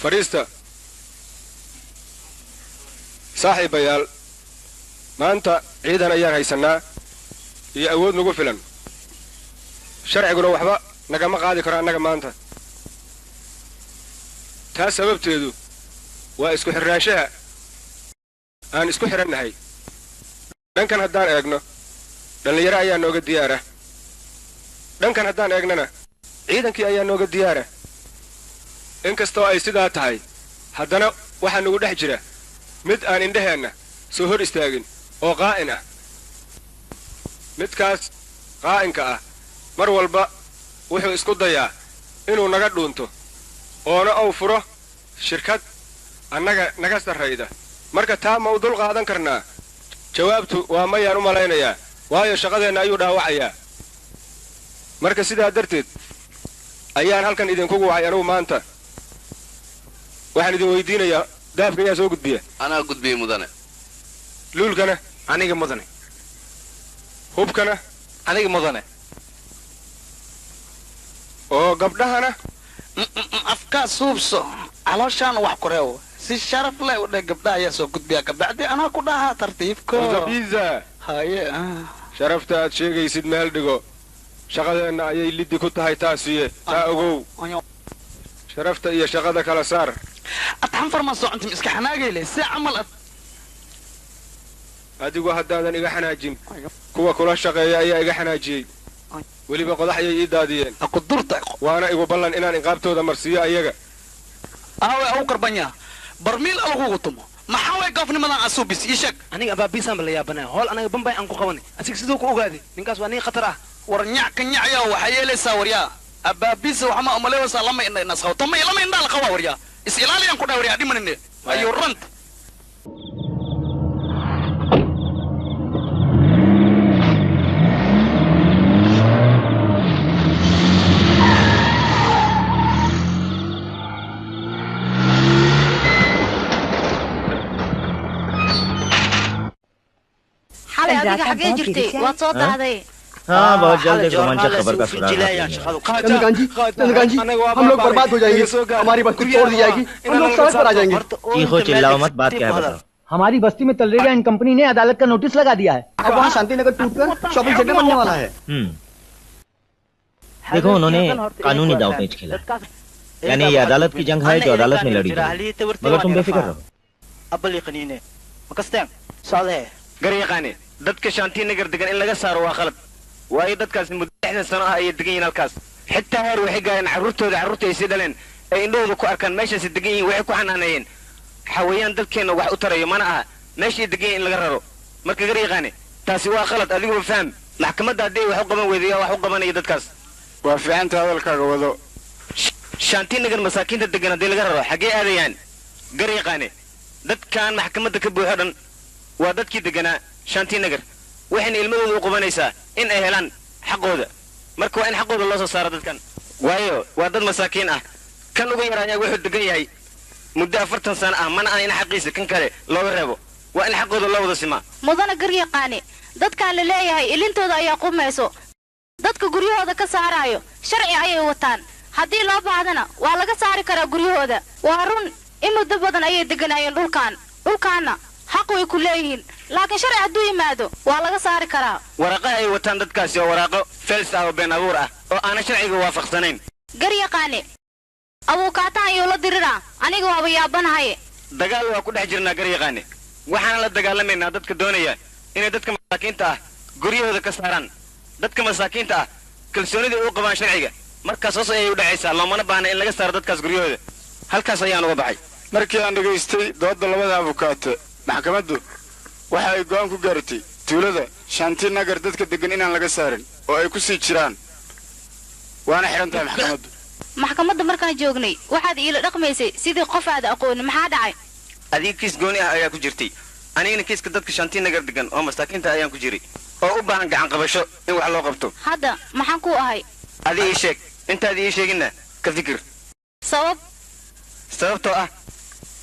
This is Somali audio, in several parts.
فريستا صاحب بيال ما أنت عيدنا أيان هيسنا يأود نقول فلان شرع يقولوا وحبا نجا ما قاعد يقرأ نجا ما أنت تا سبب تيدو واسكو حراشها أنا اسكو حرنا هاي لأن كان هدان أجنا لأن يرى أيان نوجد دياره لأن كان هدان أجننا عيدا كي أيان نوجد دياره inkastoo ay sidaa tahay haddana waxaa nagu dhex jira mid aan indhaheenna soo hor istaagin oo qaa'in ah midkaas qaa'inka ah mar walba wuxuu isku dayaa inuu naga dhuunto oona uu furo shirkad annaga naga sarrayda marka taa ma u dul qaadan karnaa jawaabtu waa mayaan u malaynayaa waayo shaqadeenna ayuu dhaawacayaa marka sidaa darteed ayaan halkan idinkugu wacay anugu maanta waxaan idin weydiinayaa daafka yaa soo gudbiya anaa gudbiyey mudane luulkana aniga mudane hubkana aniga mudane oo gabdhahana afkaa suubso calooshaana wax ku reewo si sharaf leh u dheh gabdhaha ayaa soo gudbiya kabacdi anaa ku dhahaa tartiibko zabiza haye sharafta aad sheegaysid meel dhigo shaqadeenna ayay liddi ku tahay taasiye taa ogow sharafta iyo shaqada kala saar أتحن فرماسو أنتم إسك حناجي ليه ساعة عمل adigu haddaadan iga xanaajin kuwa kula shaqeeya ayaa iga xanaajiyey weliba qodax ayay ii daadiyeen waana igu ballan inaan inqaabtooda marsiiyo ayaga awe au karbanya barmiil algu tumo maxaa way goofnimadan asuubis ii sheeg aniga abaabiisaan bala yaabanaa hool anaga bambay aan ku qabanay asig sidoo ku ogaaday ninkaas waa nin khatar ah war nyac ka nyacya waxa yeelaysaa waryaa abaabiisa waxa ma umaleeysaa lama indha nasxawto ma lama indha la qawa waryaa is ilaaliyan ku dhaw waryaa dhimanine ayuu rant adiga xagee jirtay waad soo daaday हाँ बहुत जल्द एक रोमांचक खबर का सुराग चंद्रकांत जी हम लोग बर्बाद हो जाएंगे हमारी बस्ती तोड़ दी जाएगी हम लोग सड़क पर आ जाएंगे चीखो चिल्लाओ मत बात क्या है बताओ हमारी बस्ती में तलरेगा एंड कंपनी ने अदालत का नोटिस लगा दिया है अब वहाँ शांतिनगर टूटकर शॉपिंग सेंटर बनने वाला है देखो उन्होंने कानूनी दांव पेच खेला यानी ये अदालत की जंग है जो अदालत में लड़ी मगर तुम बेफिक्र रहो garyaqaane dadka shaantiinagar degan in laga saaro waa qalad waayo dadkaas muddo 60 sano ah ay degan yihiin halkaas xitaa heer waxay gaareen carruurtooda ay sii dhaleen ay indhooda ku arkaan meeshaas degan yihiin waxay ku xanaanayeen xawayaan dalkeena wax u tarayo mana aha meeshii degan in laga raro marka garyaqaane taasi waa qalad adigu faham maxkamadda hadii wax u qaban weediyo wax u qabanaya dadkaas waa fiicanta hadalkaaga wado shaantiinagar masaakiinta degan hadii laga raro xagee aadayaan garyaqaane dadkan maxkamadda ka buuxo dhan waa dadkii deganaa shaantiinagar waxayna ilmadooda u qabanaysaa in ay helaan xaqooda marka waa in xaqooda loo soo saaro dadkan waayo waa dad masaakiin ah kan ugu yar ayaa wuxuu degan yahay muddo 40 sano ah mana aan in xaqiisa kan kale looga reebo waa in xaqooda loo wada simaa mudana garyaqaane dadkaan la leeyahay ilintooda ayaa qumayso dadka guryahooda ka saarayo sharci ayay wataan haddii loo baahdana waa laga saari karaa guryahooda waa run in muddo badan ayay deganayeen dhulkaana حق ويكون ليهن لكن شرع عدو يمادو ولا صار كرا ورقة أي وطن دتكاس يا ورقة فلس أو بين أبورة أو أنا شرعي وافق سنين قرية قاني abuu kaataan iyo la dirira aniga waaba yaabanahay dagaal waa ku dhex jirnaa garyaqaane waxaan la dagaalamaynaa dadka doonaya inay dadka masaakiinta ah guryahooda ka saaraan dadka masaakiinta ah kalsoonida u qabaan sharciga markaas hoos ayay u dhacaysaa loomana baahna in laga saaro dadkaas guryahooda halkaas ayaan uga baxay markii aan dhegaystay doodda labada abukaate maxkamaddu waxa ay go'aan ku gaartay tuulada Shanti Nagar dadka degan inaan laga saarin oo ay ku sii jiraan waana xiran tahay maxkamaddu maxkamadda markaan joognay waxaad iila dhaqmaysay sidii qof aad aqoon maxaa dhacay adiga kiis gooni ah ayaa ku jirtay anigana kiiska dadka Shanti Nagar degan oo masaakiinta ayaan ku jiray oo u baahan gacan qabasho in wax loo qabto hadda maxaan ku ahay adiga ii sheeg intaad ii sheegina ka fikir sababtoo ah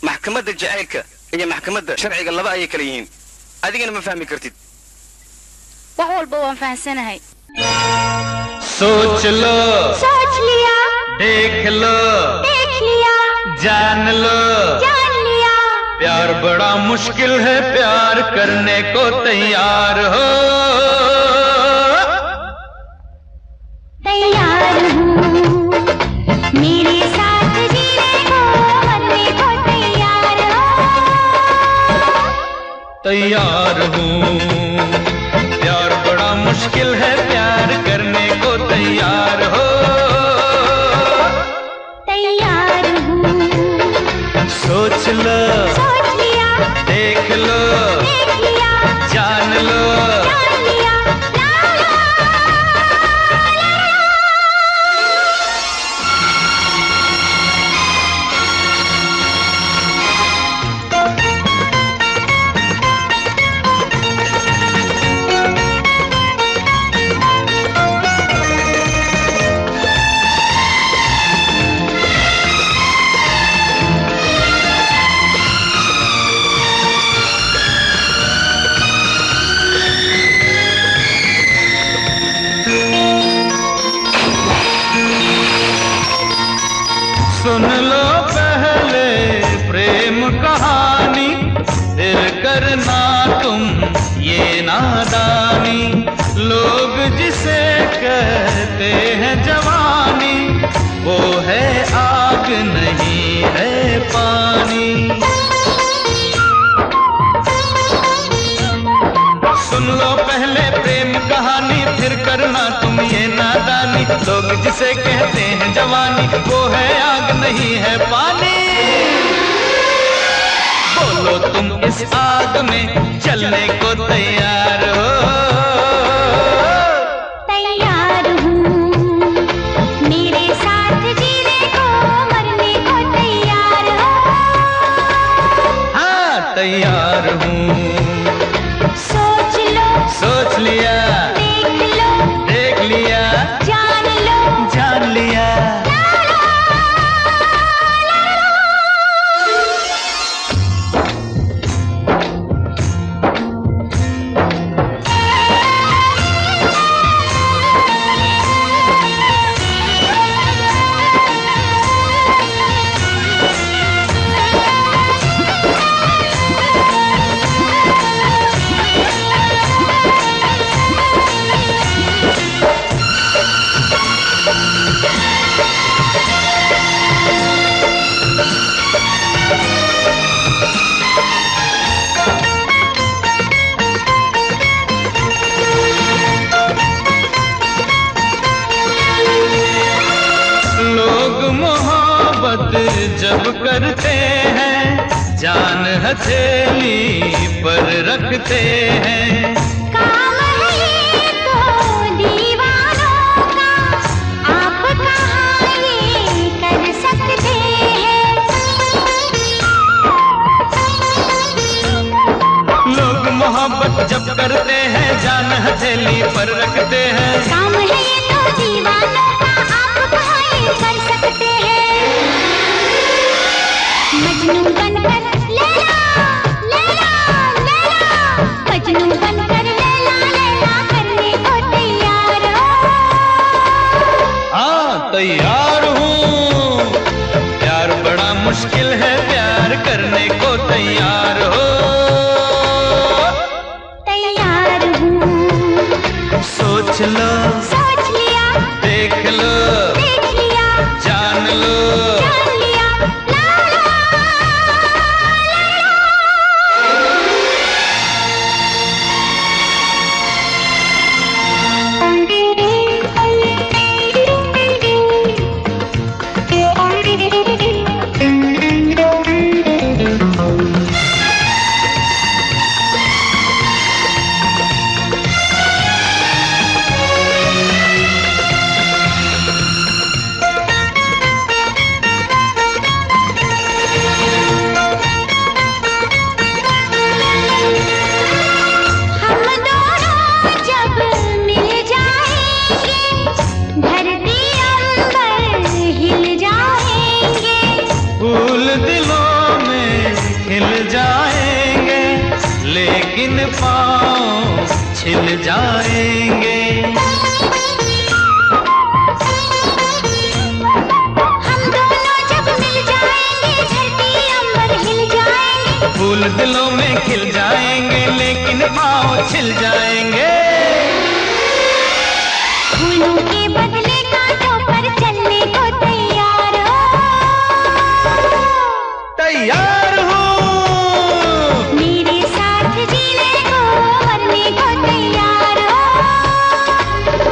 maxkamadda jacaylka iyo maxkamadda sharciga laba ayay kala yihiin adigana ma fahmi kartid wax walba waan fahansanahay सोच लो सोच लिया देख लो देख लिया जान लो जान लिया प्यार बड़ा मुश्किल है प्यार करने को तैयार हो तैयार हूँ मेरे साथ जीने को मरने को तैयार हो तैयार हूँ प्यार बड़ा मुश्किल है प्यार करने को तैयार हो तैयार हूँ सोच लो सोच लिया देख लो देख लिया जान लो जान लिया ला ला सुन लो पहले प्रेम कहानी दिल करना तुम ये नादानी लोग जिसे कहते हैं जवानी वो है आग नहीं है पानी सुन लो पहले प्रेम कहानी फिर करना तुम ये नादानी लोग जिसे कहते हैं जवानी वो है आग नहीं है पानी बोलो तुम इस आग में चलने को तैयार हो तैयार हूँ मेरे साथ जीने को मरने को तैयार हो हाँ तैयार हूँ सोच लो सोच लिया देख लिया जान लो जान लिया जब करते हैं जान हथेली पर रखते हैं काम है ये तो दीवानों का आप कहाँ ये कर सकते हैं लोग मोहब्बत जब करते हैं जान हथेली पर रखते हैं काम है ये तो दीवानों का आप कहाँ ये कर सकते हैं मजनू बनकर लैला लैला लैला मजनू बनकर लैला लैला करने को तैयार हो हाँ तैयार हूँ प्यार बड़ा मुश्किल है प्यार करने को तैयार हो तैयार हूँ सोच लो सोच लिया देख लो देख लिया जान लो जान पाँव छिल जाएंगे। हम दोनों जब मिल जाएंगे धरती अंबर हिल जाएंगे। फूल दिलों में खिल जाएंगे लेकिन पाँव छिल जाएंगे। फूलों के बदले कांटों पर चलने को तैयार हो। तैयार हूँ मेरे साथ जीने को मरने को तैयार हो।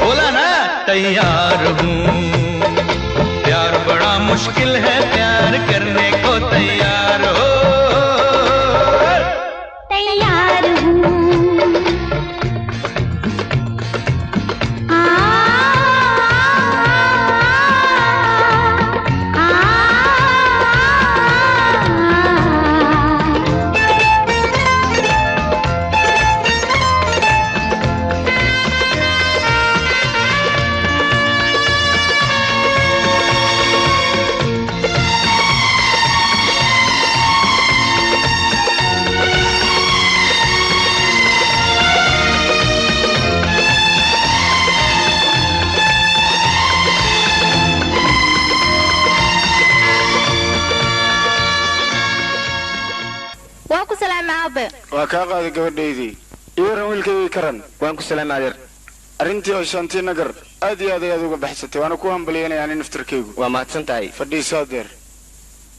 बोला ना तैयार हूँ। प्यार बड़ा मुश्किल है प्यार करने को तैयार हो। तैयार हूँ। واكو سلام ابا waa kaa qaaday gabadhaydii iyo waran wiilkaygii karan waan ku salaamay adeer arrintii oo shantii nagar aad iyo aad ayaad uga baxsatay waana ku hambaliyanayaa nin naftarkaygu waa mahadsan tahay fadhiiso adeer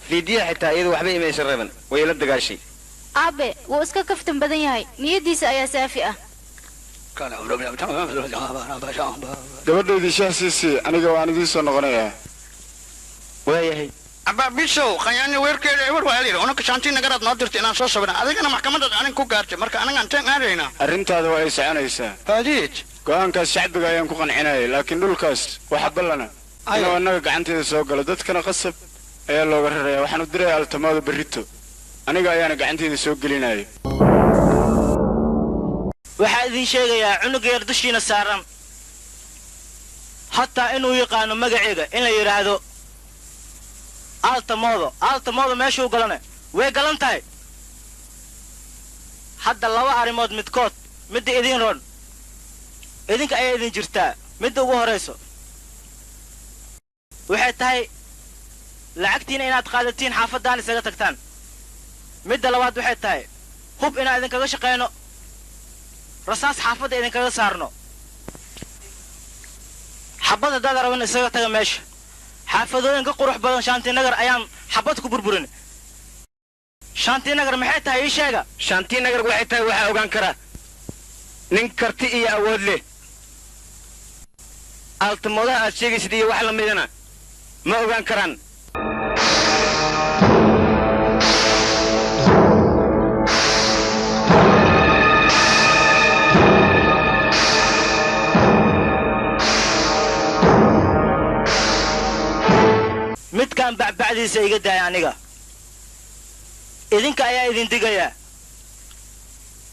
fiidiya xitaa iyadu waxba imaysan reeban way ila dagaashay aabe wuu iska kaftan badan yahay niyadiisa ayaa saafi ah gabadhaydii shaah siisii aniga waan idiin soo noqonayaa waayahay abba bishow khayaani weerkeeda ewer waa leeyahay ona ka shantii nagaraad noo dirtay inaan soo sabana adigana maxkamadda anin ku gaartay marka anaga intaan aadaynaa arrintaada waa ay soconaysaa haadiij go'aankaas shacbiga ayaan ku qancinayay laakiin dhulkaas waxa ballana inuu annaga gacanteeda soo galo dadkana qasab ayaa looga rarayaa waxaan u dirayaa altamada berrito aniga ayaana gacanteeda soo gelinaya waxaa idin sheegayaa cunug yar dushiina saaran hataa inuu yaqaano magaceega in la yidhaahdo altamoodo meeshuu galane way galan tahay hadda laba arrimood midkood midda idin roon idinka ayaa idin jirtaa midda ugu horayso waxay tahay lacagtiina inaad qaadatiin xaafaddaan isaga tagtaan midda labaad waxay tahay hub inaan idinkaga shaqayno rasaas xaafadda idinkaga saarno xabad haddaad rabin isaga taga meesha xaafadooyin ka qurux badan shaantinagar ayaan xabad ku burburin shaantinagar maxay tahay ii sheega shaantinagar waxay tahay waxaa ogaan kara nin karti iyo awood leh altamoodaha aad sheegaysid iyo wax la midana ma ogaan karaan midkaan bacbacdiisa iga daaya aniga idinka ayaa idin digayaa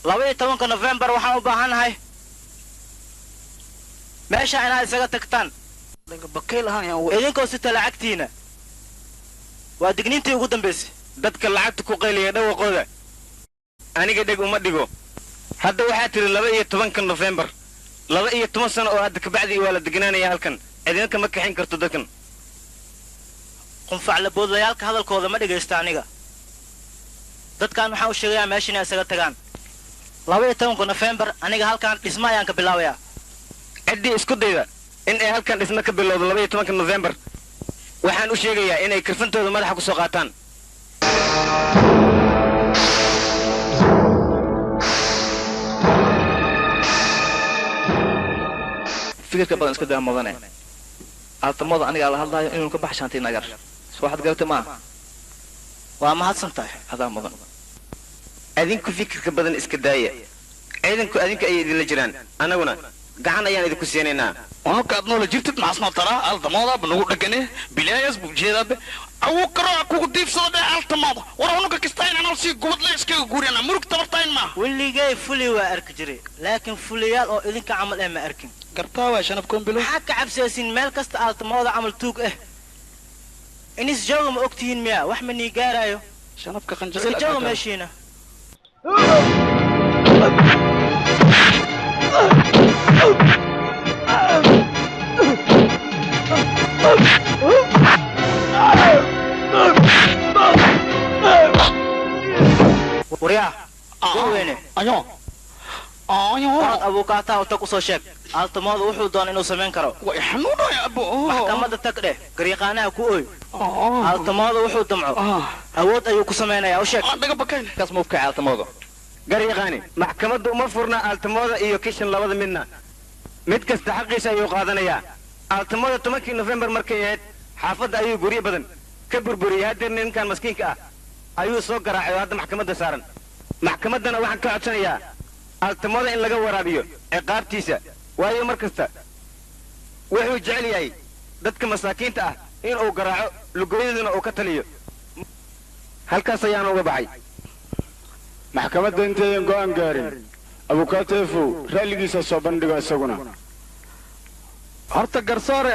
12 November waxaan u baahanahay meesha inaad isaga tagtaan idinkoo sita lacagtiina waa digniintii ugu dambaysay dadka lacagta ku qayliya dhawaqooda aniga dheg uma dhigo hadda waxaa tiri 12 November 12 sano oo hadda kabacdi waa la degnaanaya halkan idinka ma kaxin karto dadkan qunfac la boodlayaalka hadalkooda ma dhagaysta aniga dadkan waxaan u sheegayaa meesha inay isaga tagaan 12 November aniga halkan dhisma ayaan ka bilaabayaa ciddii isku dayda in ay halkan dhisma ka bilowdo 12 November waxaan u sheegayaa inay karfantooda madaxa ku soo qaataan fikirka badan iska daa mudane altamada aniga la hadlayo inuu ka baxshaantay nagar waxaad garatay ma waa mahadsan tahay hadaa mudan adinku fikirka badan iska daaya ciidanku adinka ay idin la jiraan anaguna gacan ayaan idinku siinaynaa وهبك أبنو لجبت مع اسمه ترى الضماضة بنقول لك بلايس بجيدا أو كرا كوك ديف صدق الضماضة ورونك كستاين أنا وسي قبض ليش كي يقولي أنا مرك تبرتين ما واللي جاي فلي وأرك جري لكن فليال أو إذن كعمل ما أركن قرطاوة عشان أبكون بلو حكى عبساسين مال كست الضماضة عمل توك إنيس جوهم أكتين مياه وحمني جارايو عشان أبكى خنجر جوهم ماشينا وريا وينه ايوه ايوه ابو كاتا وتك soo sheeg altamadu wuxuu doon inuu sameyn karo way xanuunay abo maxkamada tagdhe gariiqaanaha ku ooy altamadu wuxuu damco awood ayuu ku sameynayaa u sheeg dhaga bakayn kaas muu ka altamadu gariiqaani maxkamadu uma furna altamada iyo kishan labada midna mid kasta xaqiisa ayuu qaadanayaa altamada 10 November markay ahayd xaafadda ayuu guriyo badan ka burburiyay haddii ninkan maskiinka ah ayuu soo garaacay hadda maxkamadda saaran maxkamaddana waxaan ka codsanayaa altamada in laga waraabiyo ciqaabtiisa waayo markasta wuxuu jecel yahay dadka masaakiinta ah in uu garaaco lugoyaduna uu ka taliyo halkaas ayaan uga baxay maxkamadda intayan go'aan gaarin abukaateefow ra'ligiisa soo bandhigo isaguna horta garsoore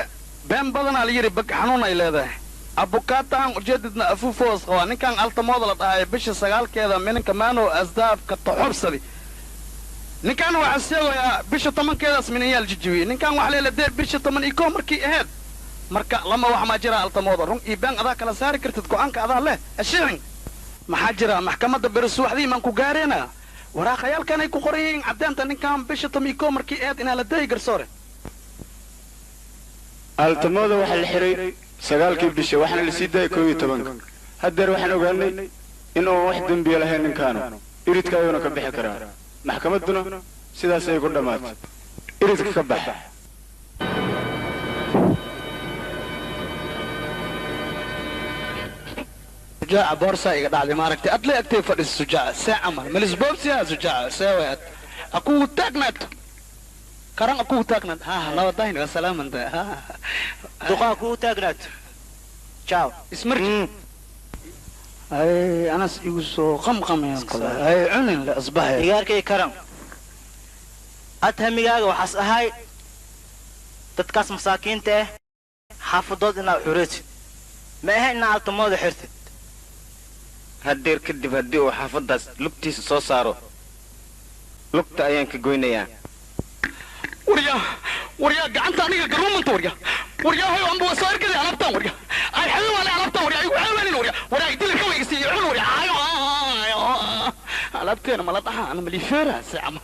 been badanaa la yidhi bag xanuun ay leedahay abukaataan ujeedadna afuufoos qabaa ninkan altamooda la dhahay bisha 9keeda mininka maanow asdaafka toxobsadi ninkan waxaa sheegayaa bisha 10keedaas minayaal jijibiyey ninkan wax leeladee bisha 11 markii ahayd marka lama wax ma jira altamooda run iyo been adaa kala saari kartid go'aanka adaa leh ashiin maxaa jira maxkamadda beri subaxdii maan ku gaareena waraaqayaalkan ay ku qoran yihiin caddeynta ninkan bisha 11 markii ahayd inaa la deey garsoore altamooda waxaa la xiray 9kii bisha waxaana la sii daayay 11 haddeer waxaan ogaanay in uu wax dembiya lahayn ninkaanu iridka ayuuna ka bixi karaa maxkamadduna sidaas ay ku dhammaatay iridka ka bax سجاع بورصة يقعد ما ركتي أطلع أكتي فرد السجاع ساعة عمل ملس بورصة سجاع سويت أكو تاكنت كرم أكو تاكنت ها لا وداين والسلام أنت ها دقا أكو تاكنت تشاو اسمرك أي أنا يوسو قم يا أي عنن لأصبح ياركي كرم أتهمي وحس هاي تتكاس مساكين ته حافظود إنها حريت ما هي إنها التموضة حرتت haddeer kadib haddii uu xaafaddaas lugtiisa soo saaro lugta ayaan ka goynayaa waryaa gacanta aniga garuumanta waryaa hayo amba waa soo arkaya alabtaan waryaa ay xayo wala alabtaan waryaa igu xawaanin waryaa idil ka weysi iyo cun waryaa hayo alabteena mala dhaha ana malifeera saama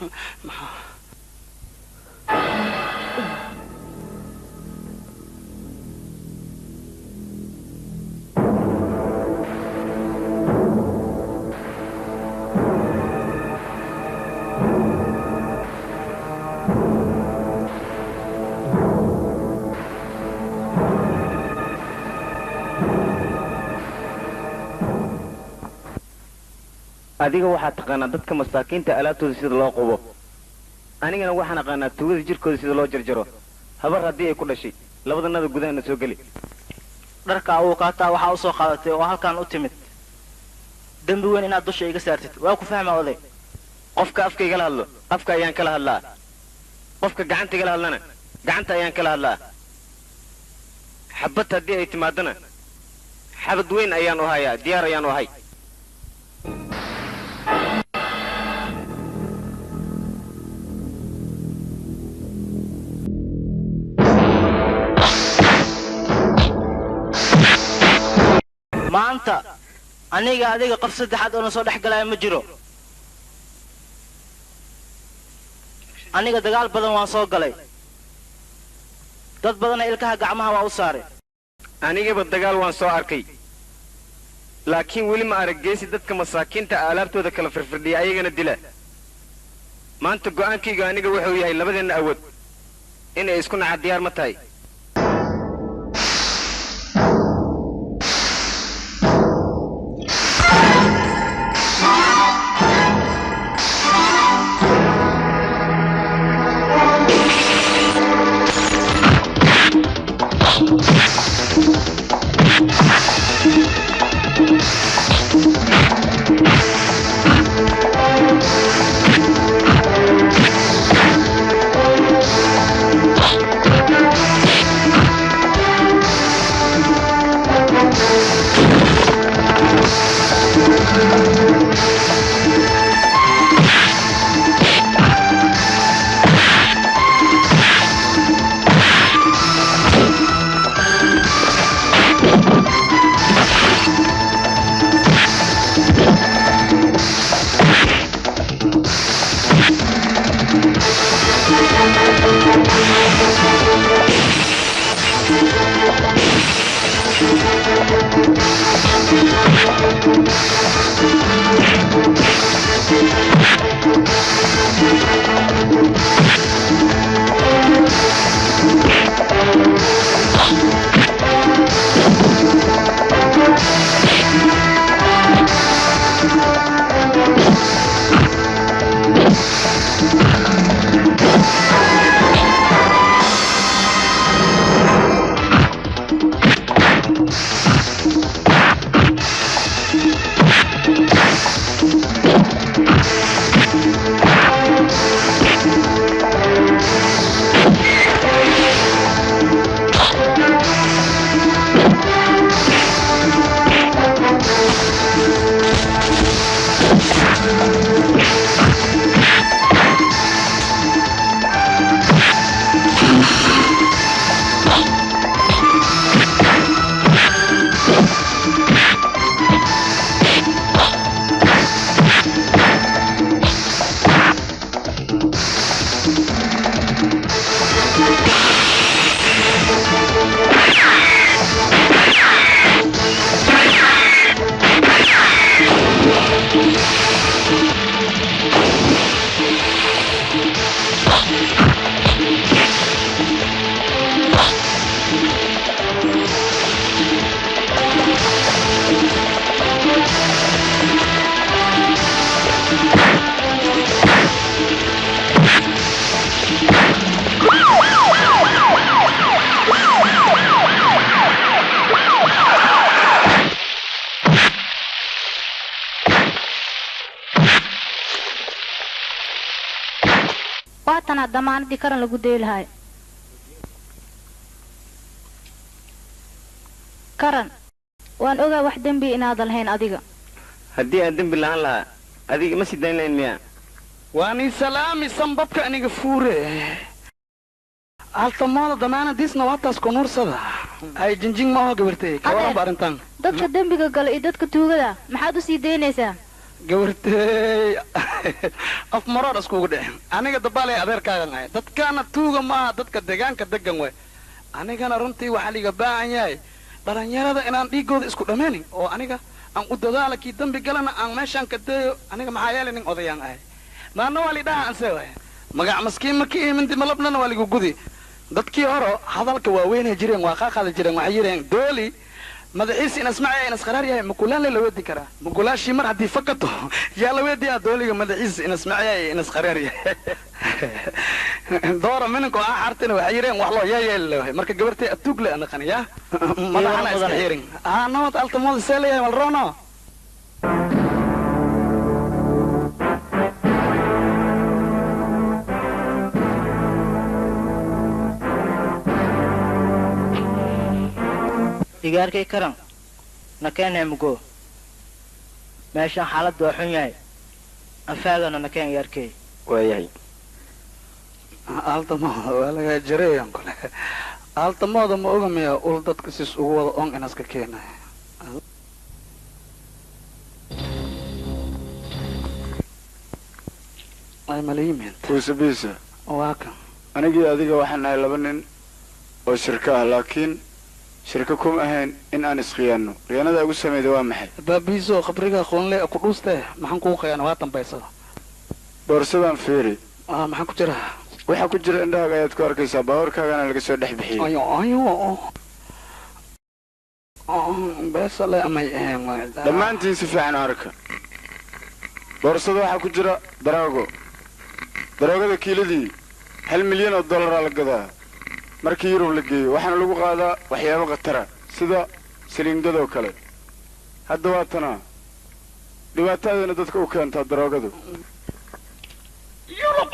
adiga waxaad taqaanaa dadka masaakiinta alaabtooda sida loo qubo anigana waxaan aqaanaa tugada jirkooda sida loo jarjaro habar haddii ay ku dhashay labadanada gudahana soo geli dharka uu qaataa waxaa u soo qaadatay oo halkan u timid dambi weyn inaad dusha iga saartid waa ku fahmaa oday qofka afka igala hadlo afka ayaan kala hadlaa qofka gacanta igala hadlana gacanta ayaan kala hadlaa xabad haddii ay timaadana xabad weyn ayaan u hayaa diyaar ayaan u ahay maanta aniga adiga qof saddexaad oo na soo dhex galaya ma jiro aniga dagaal badan waan soo galay dad badana ilkaha gacmaha waa u saaray anigaba dagaal waan soo arkay laakiin weli ma arag geesi dadka masaakiinta alaabtooda kala firfirdhiya ayagana dila maanta go'aankayga aniga wuxuu yahay labadeenna awood inay isku naca diyaar ma tahay waatana damaanadii karan lagu deelahay karan waan ogaa wax dambi inaadan lahayn adiga haddii aan dambi lahaan lahaa adiga ma sidayn lahayn miya waani salaami sanbabka aniga fuure altamooda damaanadiisna waataas ku nuursada ay jinjing ma oo gabartay kawaran baarintan dadka dambiga gala iyo dadka tuugada maxaad u sii daynaysaa gabartay af marood iskugu dhicin aniga dabaalay adeerkaagan ahay dadkaana tuuga maaha dadka deegaanka degan way anigana runtii waxaa liga baahan yahay dhalinyarada inaan dhiigooda isku dhammaynin oo aniga aan u dadaala kii dambi galana aan meeshaan ka dayo aniga maxaa yeelay nin odayaan ahay maana waa lidhaha anse way magac maskiin markii imindi malabnana waa ligu gudi dadkii horo hadalka waaweynay jireen waa qaaqaada jireen waxay yireen dooli madaxiis in asmacay in asqaraar yahay makulaan la weedi karaa makulaashii mar haddii fakato yaa la weediyaa dooliga madaxiis in asmacay in asqaraar yahay doora minanko aan xartina waxay yireen wax loo yeelay marka gabartay atuug la anaqaniya madaxana iska xirin nabad altamooda seelaya walrono igaarkay karan nakeen mugo meeshaan xaaladdu waa xun yahay afaagana nakeen igaarkay waayahay altamooda waa laga jareeyaan kule altamooda ma ogamaya ul dadka sis ugu wada on inaska keenay ay maliimint kuusabiisa waa kan anigii adiga waxaan nahay laba nin oo shirka ah laakiin shirka kuma ahayn in aan iskhiyaano khiyaanada ugu sameeyda waa maxay baabiiso qabriga qoonle ku dhuuste maxaan kuu khiyaano waa dambaysada boorsadan fiiri maxaan ku jira waxa ku jira indhahaaga ayaad ku arkaysaa baawarkaagana laga soo dhex bixiyey ayo beesale amay ahayn dhammaantiin si fiican u arka boorsada waxaa ku jira daraago daroogada kiiladii $1 milyan la gadaa markii yurub la geeyo waxaana lagu qaadaa waxyaabo khatara sida saliingadoo kale hadda waa tanaa dhibaatadeena dadka u keentaa daroogadu yurub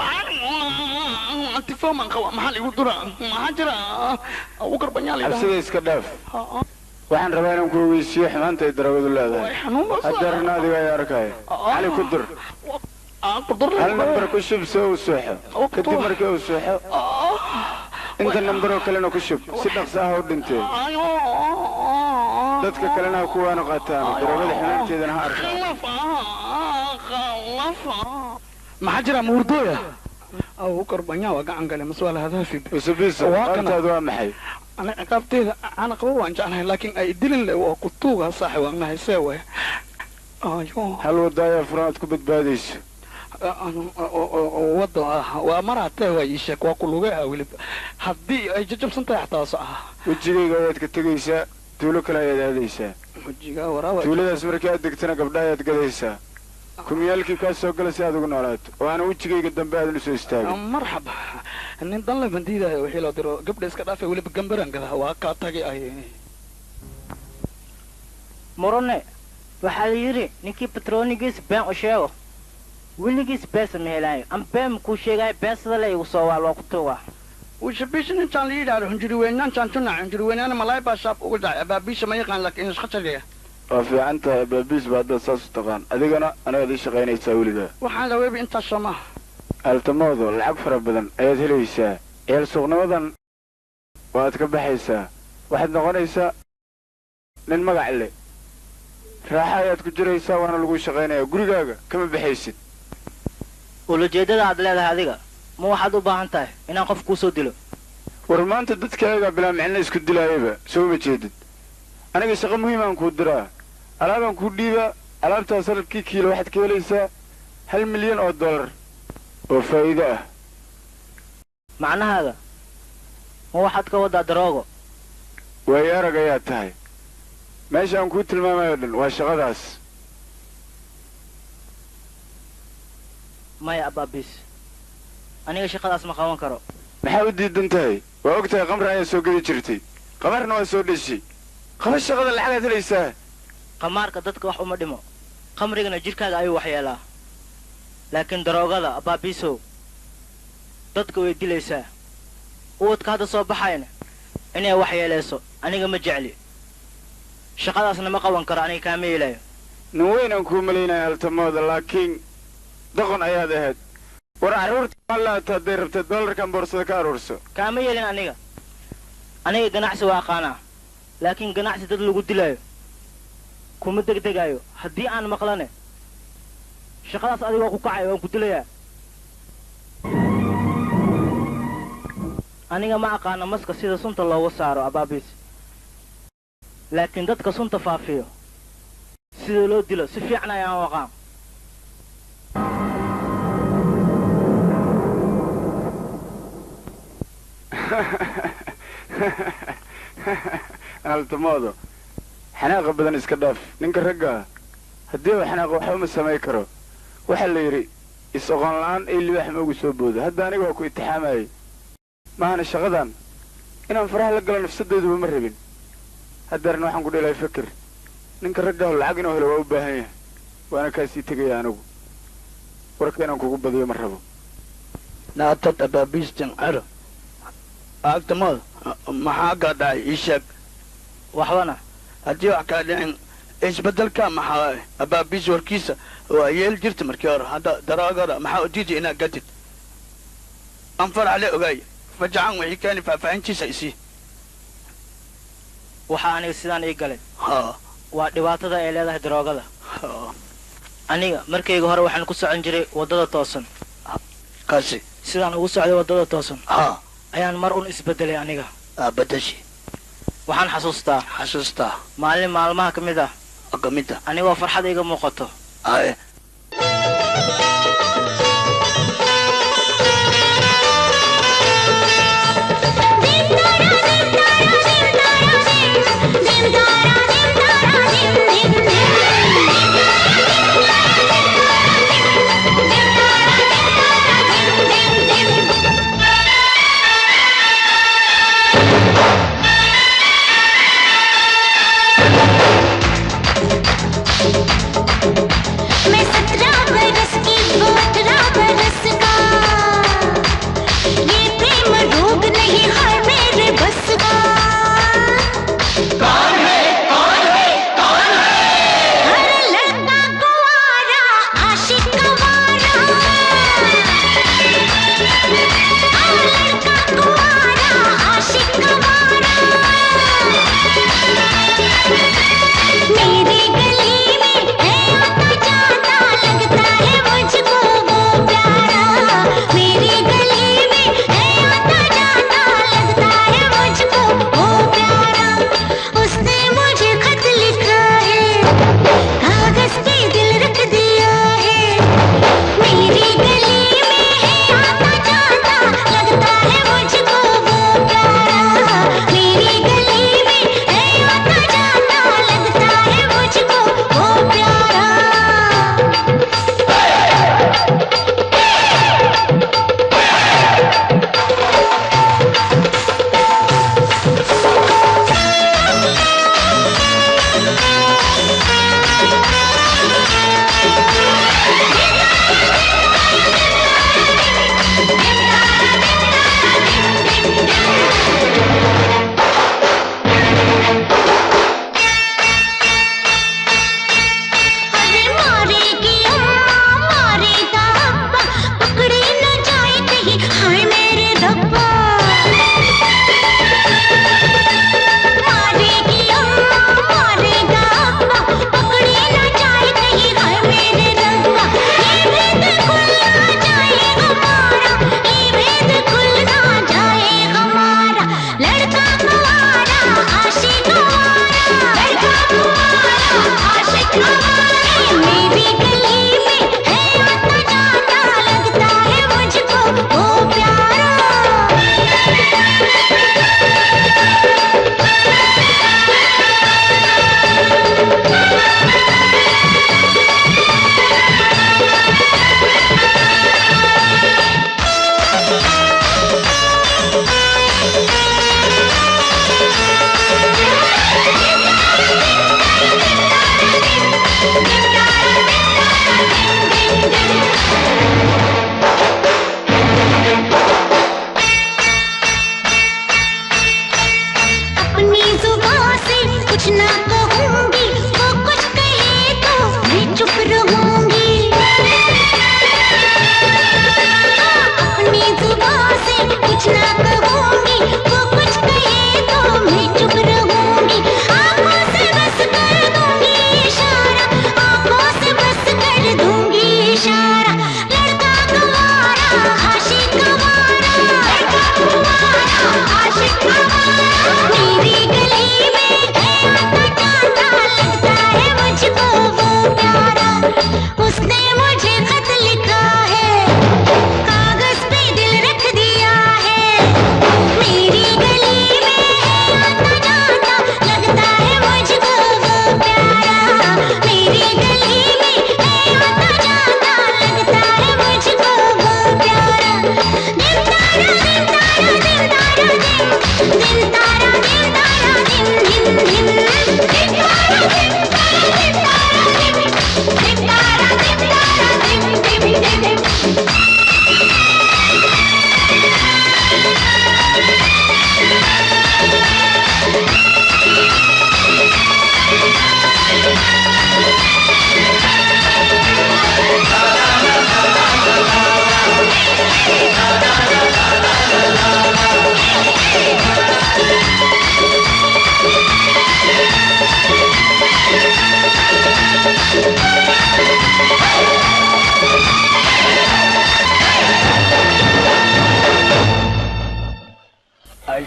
antifoman qawa maxaa ligu dura maxaa jira ugu karbanyaal xabsida iska dhaaf waxaan rabaa inaan ku ogeysiiyo xumaanta ay daroogadu leedahay hadeerna adiga ay arkaya cali ku dur hal nambar ku shub soo u sooxo kadib markii uu sooxo inta nambaroo kalena ku shub si dhaqso ah u dhintee dadka kalena ha kuwaana qaataan daroogada xumaanteedana ha arkaan maxaa jira muurdooya ugu karbanya waa gacan gale maswala hadafid usubiisa qaantaadu waa maxay أنا عقابتي أنا قوة أنا لكن أي دليل وقطوها صح وأنا هيسوي hal wadaaya furanaad ku badbaadayso wada waa maraatee waa ii sheeg waa ku lugaha weliba haddii ay jajabsan tahay xataa sax wejigayga ayaad ka tegaysaa tuulo kale ayaad aadaysaa wejiga waraaba tuuladaas markii aad degtana gabdha ayaad gadaysaa kumiyaalkii kaa soo gala si aad ugu noolaato oo aana wejigayga dambe aadan u soo istaagin marxaba nin dan la bandiidayo wixii loo diro gabdha iska dhaafay weliba gambaraan gadaa waa kaa tagay ay murane waxaa la yidhi ninkii batroonigiis been u sheego weligiis beesa ma helaayo ama been makuu sheegaayo beesada le igu soo waa loo ku tuugaa وشبيش نتان ليدار هنجري وين نتان تنا هنجري وين أنا ملاي باشاب وقدر أبابيش ما يقان لك إنش خطرية وفي أنت أبابيش بعد أساس تقان أديك أنا هذه شقين يتساوي ده وحال ويبي أنت الشماه التموضع العقفر بدن أيد هليسا يلسوغنا بدن وأتكبحيسا واحد نغنيسا للمقع اللي راحايات كجريسا وأنا لقو شقين يقولي كم بحيسد ولجيدة عاد لها هذيك ما واحد وباهن تاي إن أقف كوسو دلو ورمان تدت كذا بلا معنا يسكت دلايبه سوي بجدد أنا قصة مهمة أنكو درا ألعاب أنكو ديبا ألعاب توصل كيلو واحد كيليسا هل مليون أو دولار وفائدة معنى هذا ما واحد كودا دراغو ويا رجعت هاي ماشي أنكو تلمام يدن واشغداس ما يا أبابيس أنا شقة اسمه قوان كرو محاول ديدنتهي وقتها قمر أي سوق جرتي قمرنا وسوق شيء قمر شغل الحاجة ليسا قمار كدتك وح أمر دمو قمرنا جركا أي وحيالا لكن دروغلا أبابيسو دتك ويدي ليسا وقت هذا صوب حين أنا وحياليسو أنا قم جعلي شقة اسمه ما قوان كرو أنا كاميلة نوين أنكو ملينا التمود لكن دقن أياد هاد ورعرورت والله تدرب $1 كم بورصة كارورسو كاميلين أنا جناحس واقعنا لكن جناحس تدلو قد لا كم دقيقة هدي أنا مقلنا شخص أدي وقوقعي وقد لا أنا ما أقانا مسك سيدا سنت الله وسعره أبابيس لكن دتك سنت فافيو سيدا لو دلو سفيعنا يا وقام التموضع حناقة بدن اسكداف ننك رجع هديه حناقة وحوم السماي كرو وحل يري السوغان الآن اللي بحمه وسوبوده هدا أنا وكو اتحامي ما أنا شغدان إنا فرح لقلا نفس الدود بمرهبين هدا رنوح نقول لا يفكر ننك رجع العقنا وهلو وباهيه وأنا كاسي تقيا أنا وركينا نكو بدو مرهبو لا تتبابيس تنعرف أكتمل ما قاعد يشك وحوانا هدي وحكالين إيش بدل كام محا أبابيز وركيسة ويل جرت مركار هذا دراجة محا جيجي هنا قدت أنفر عليه وجاي فجعان وحي كان فانشي سيسي وحاني سيدان إيقالي ودباتة دا إليه ده دراجة أنيقا مركي يقهر وحن كسو عنجري ودادة توسن كاسي سيدان وقسو عليه ودادة توسن ayaan mar un isbedelay aniga badashi waxaan xasuustaa maalin maalmaha kamid ah anigoo farxad iga muuqato मैं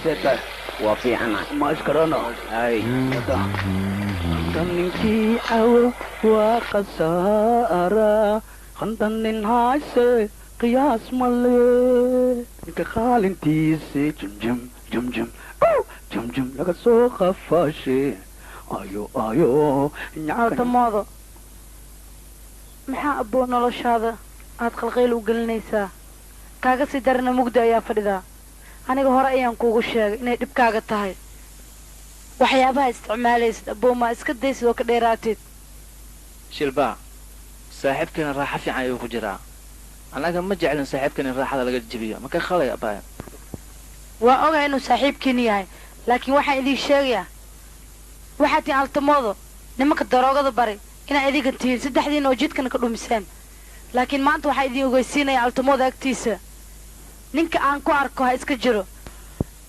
سيتا وفي عنا ما أشكرنا أي خندنكي أو وقصارى خندن هايسي قياس ملي كخال انتيسي جم جم جم جم جم لك سوق فاشي ايو altamoodo maxaa aboo noloshaada aad qalqayl u gelinaysaa kaaga sii darana mugdi ayaa fadhidaa aniga hore ayaan kuugu sheegay inay dhibkaaga tahay waxyaabaha isticmaalaysid aboo maa iska daysid oo ka dheeraatid shilbaa saaxiibkeena raaxa fiican ayuu ku jiraa annaga ma jeclin saaxiibkeena in raaxada laga jebiyo ma ka khalay abaya waa ogahay inuu saaxiibkiin yahay laakiin waxaan idiin sheegayaa waxaad tihiin altamoodo nimanka daroogada bari inaa idiga tihiin saddexdiin oo jidkana ka dhumiseen laakiin maanta waxaa idin ogeysiinaya altamooda agtiisa ninka aan ku arko ha iska jiro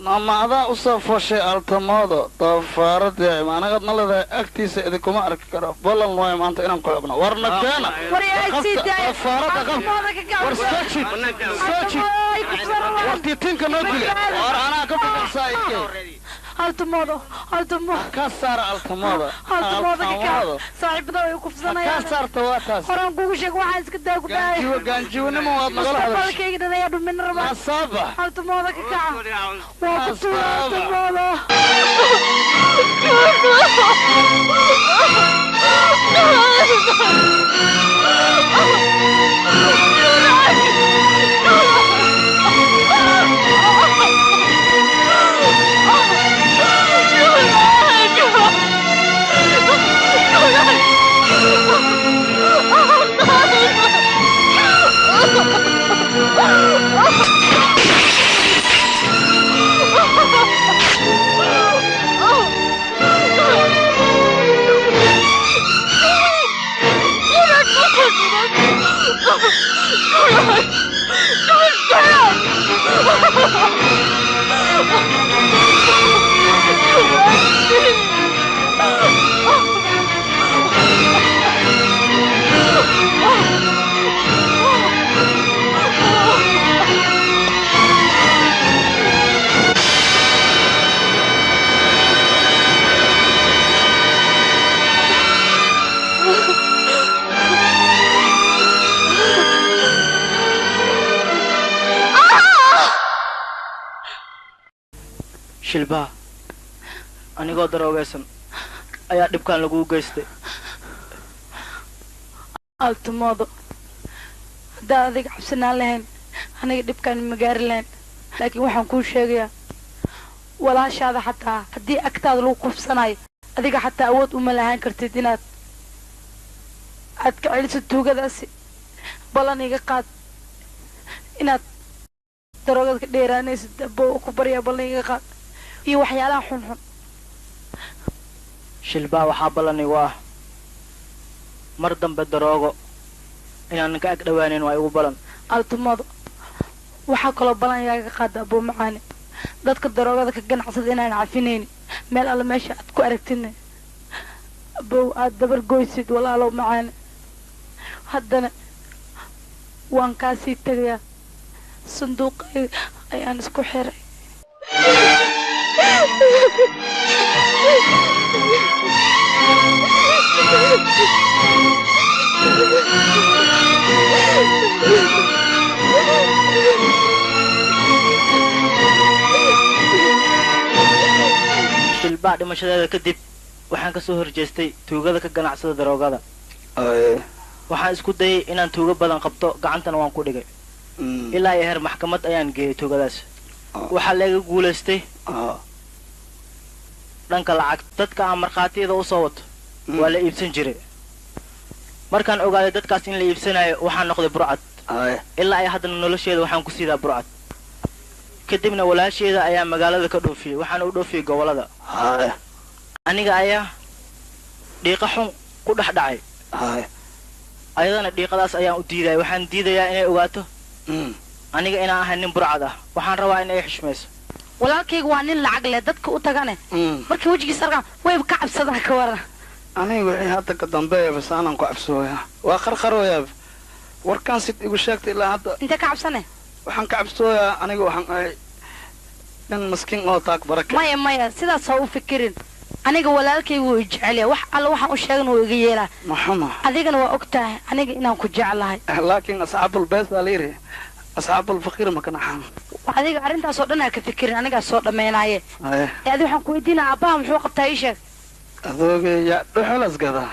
nama adaa usoo foshay altamoodo doofaarada maanagad naleedahay agtiisa idinkuma arki karo ballan waayo maanta inaan ku xogno warna keena wartiitinka noo dile war anaa ka bixisaaike altamoodo ka saara altamoodo saaxiibada way kufsanayaan ka saarta waa taas horaan kuugu sheeg waxaan iska daa ku dhahay gaanjiwanimo waad nagala hadashay mustaqbalkayga dhan ayaa dhumin rabaa asaaba altamoodo ka kaca waa ku tuura altamoodo shilbaa anigoo daroogaysan ayaa dhibkaan lagu geystay altamoodo haddaa adiga cabsanaan lahayn aniga dhibkaan ma gaari lahayn laakiin waxaan kuu sheegayaa walaashaada xataa haddii agtaada lagu kufsanayo adiga xataa awood uma lahaan kartid inaad ka celiso tuugadaasi ballan iga qaad inaad daroogada ka dheeraanaysid aboo ku baryaa ballan iga qaad iyo waxyaalaha xunxun shilbaa waxaa ballan igu ah mar dambe daroogo inaan ka ag dhawaanin waa igu ballan altamoodo waxaa kaloo ballan igaaga qaada aboo macaane dadka daroogada ka ganacsada inaan cafinayni meel alla meesha aad ku aragtidna abow aad dabar goysid walaalow macaane haddana waan kaasii tegayaa sanduuqayga ayaan isku xiray shilbaa dhimashadeeda kadib waxaan kasoo horjeestay tuugada ka ganacsada daroogada waxaan isku dayay inaan tuugo badan qabto gacantana waan ku dhigay ilaa iyo heer maxkamad ayaan geeyay tuugadaas waxaa laga guulaystay dhanka lacag dadka aan markhaatiyada usoo wato waa la iibsan jiray markaan ogaaday dadkaas in la iibsanayo waxaan noqday burcad ilaa ay haddana nolosheeda waxaan ku siidaa burcad kadibna walaasheeda ayaa magaalada ka dhoofiyey waxaana u dhoofiyey gobolada aniga ayaa dhiiqa xun ku dhex dhacay ayadana dhiiqadaas ayaan u diidaya waxaan diidayaa inay ogaato aniga inaan ahay nin burcad ah waxaan rabaa in ay xushmayso walaalkayga waa nin lacag leh dadka u tagane markii wejigiisa arkaan wayba ka cabsadaan ka waran aniga wixii hadda ka dambeeya bas aanan ku cabsooyaa waa qarqarooyaa warkaan sid igu sheegtay ilaa hadda intee ka cabsane waxaan ka cabsooyaa aniga waxaan ahay nin maskiin oo taag baraka maya maya sidaas ha u fikirin aniga walaalkay wuu i jecel yahay wax alla waxaan u sheegna wuu iga yeelaa maxama adigana waa og tahay aniga inaan ku jeclahay laakiin asxaabul bees baa la yidhi asxaabul faqiir ma ka naxaan adiga arrintaasoo dhan aa ka fikirin anigaa soo dhammaynaaye adi waxaan ku weydiinaa aabbaha muxuu qabtaa ii sheeg adoogeeya dhuxulas gadaa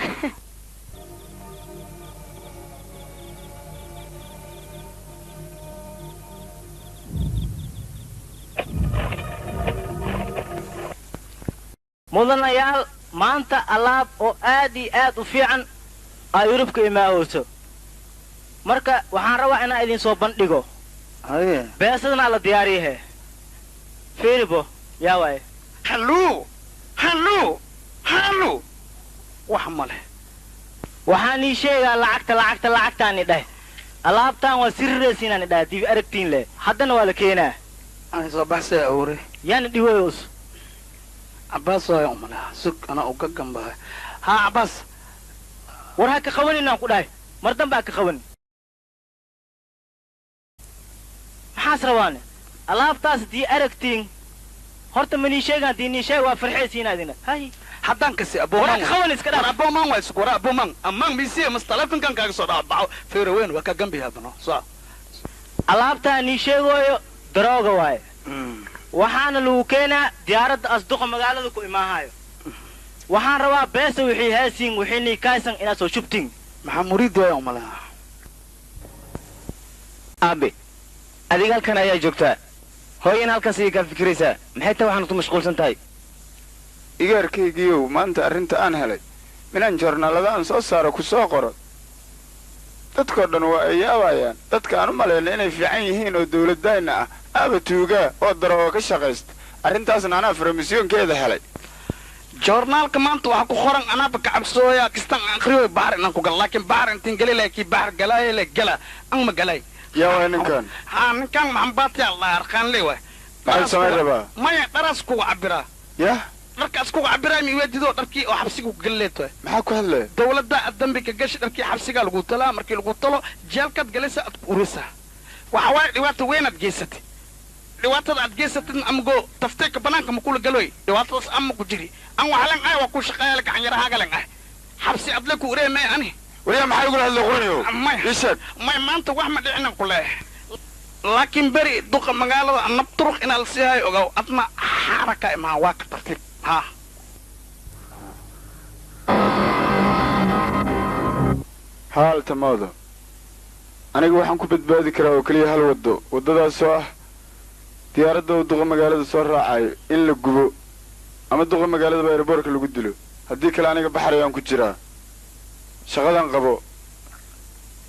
mudanayaal maanta alaab oo aad iyo aad u fiican aa yurubka imaaweyso marka waxaan rabaa inaan idin soo bandhigo beesadana la diyaariyahe fiiribo yaa waaye hallo wax ma leh waxaan ii sheegaa lacagtaani dheh alaabtaan waa siriraysiinaan idhaha dibi aragtiin leh haddana waa la keenaa aan soo baxsay awre yaana dhiwayoos عباس يا أمنا سك أنا أوقعكم بها ها عباس ورها كخوني ناكو داي مردن بقى كخوني محاس رواني الله بتاس دي أركتين هرت مني شيء ديني شيء وفرحتي نادينا هاي حدان كسي أبو ورها كخوني سكرا أبو مان ويسكورا أبو مان أمان بيسي مستلفن كان كاكسورا باو في روين وكا جنبي هذا صح الله بتاعي شيء ويا دراغة واي waxaana lagu keenaa diyaaradda asduqa magaalada ku imaahayo waxaan rabaa beesa wixii haasiin wixii niikaysan inaad soo shubtiin maxaa muriid waaya umalaha aabe adiga halkan ayaa joogtaa hooyan halkan sidii kaa fikiraysaa maxay tahay waxaanad ku mashquulsan tahay igaarkaygiiyow maanta arrinta aan helay minaan joornaalada aan soo saaro ku soo qoro dadkoo dhan waa ay yaabayaan dadka aan u malayna inay fiican yihiin oo dawladayna ah aaba tuugaa oo daroo ka shaqaysta arrintaasna anaa faramisyoonkeeda helay joornaalka maanta waxaa ku qoran anaaba kacabsooya kistan akhriyo bahar inaan ku gal laakiin bahar intiin gali laakiin bahar galaaye le gala an ma galay yaa waa ninkan ninkan maxambaati allah arkaan le waay maxay samayn rabaa maya dharaas kuga cabiraa yah dharkaas kuga cabiraa mi weedido dharkii oo xabsiga ku galleeto maxaa ku hadlaya dawladda dambi ka gashi dharkii xabsiga lagu talaa markii lagu talo jeelkaad galaysa aad ku urisa waxa waay dhibaato weynaad geysatay dhibaatada aad geysatid amago tafteeka banaanka ma kula galoy dhibaatadaas ama ku jiri an waxlan ay waa ku shaqeeya gacan yarahaaga lan ah xabsi adle ku ureemay ani wariya maxay ugu hadlay qurayo ishad may maanta wax ma dhicina ku leeh laakiin bari duqa magaalada anab turuq inaa la siihayo ogow adna xaraka imaa waa ka tartiib ha haal tamoodo aniga waxaan ku badbaadi karaa oo keliya hal waddo waddadaasoo ah diyaaradda uu duqa magaalada soo raacayo in la gubo ama duqa magaaladaba aeroboorka lagu dilo haddii kale aniga baxar ayaan ku jiraa shaqadan qabo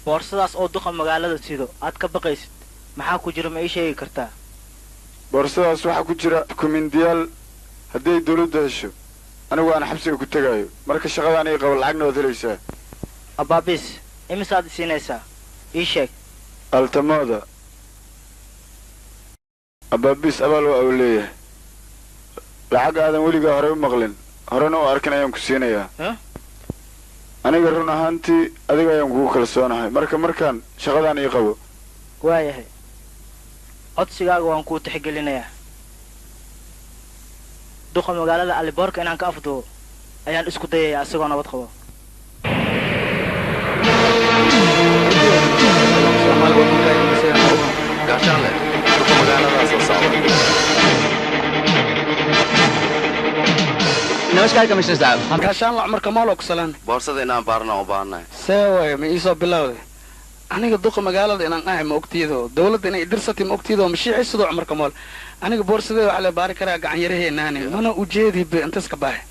boorsadaas oo duqa magaalada sido aad ka baqaysid maxaa ku jira ma ii sheegi kartaa boorsadaas waxaa ku jira dukumindiyaal haddii ay dawladdu hesho anigu aan xabsiga ku tegaayo marka shaqadaan ii qabo lacagna waad helaysaa abaabis imisaad isiinaysaa ii sheeg altamooda abaabis abaal waa uu leeyahay lacag aadan weligaa horey u maqlin horena u arkin ayaan ku siinayaa aniga run ahaantii adiga ayaan kugu kalsoonahay markaan shaqadaan ii qabo waayahay codsigaaga waan kuu tixgelinayaa duqa magaalada aliboorka inaan ka afdubo ayaan isku dayayaa isagoo nabad qabo नमस्कार कमिश्नर साहब gaashaan la cumar kamaal oo ku salaan boorsada inaan baarna u baahannahay see waay ma iisoo bilowday aniga duqa magaalada inaan ahay ma ogtiido dawladda inay idirsatay ma ogtiido mashiixi sidoo cumar kamaal aniga boorsadeeda waxaa la baari karaa gacan yaraheenaani mana ujeedi be intas ka baahay